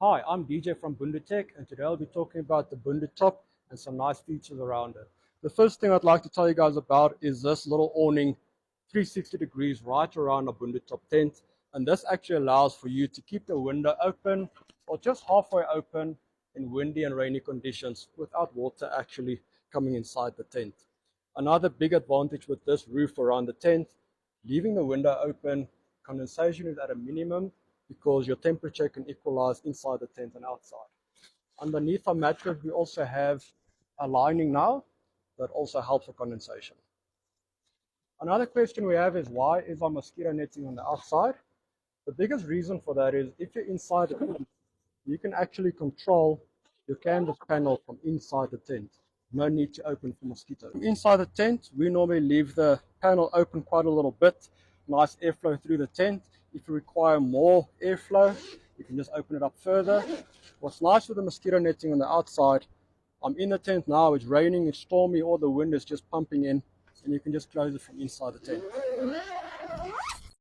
Hi, I'm DJ from Bundutech, and today I'll be talking about the Bundu Top and some nice features around it. The first thing I'd like to tell you guys about is this little awning 360 degrees right around the Bundu Top tent, and this actually allows for you to keep the window open or just halfway open in windy and rainy conditions without water actually coming inside the tent. Another big advantage with this roof around the tent, leaving the window open, condensation is at a minimum because your temperature can equalize inside the tent and outside. Underneath our mattress, we also have a lining now that also helps with condensation. Another question we have is, why is our mosquito netting on the outside? The biggest reason for that is if you're inside the tent, you can actually control your canvas panel from inside the tent. No need to open for mosquitoes. Inside the tent, we normally leave the panel open quite a little bit, nice airflow through the tent. If you require more airflow, you can just open it up further. What's nice with the mosquito netting on the outside, I'm in the tent now, it's raining, it's stormy, or the wind is just pumping in, and you can just close it from inside the tent.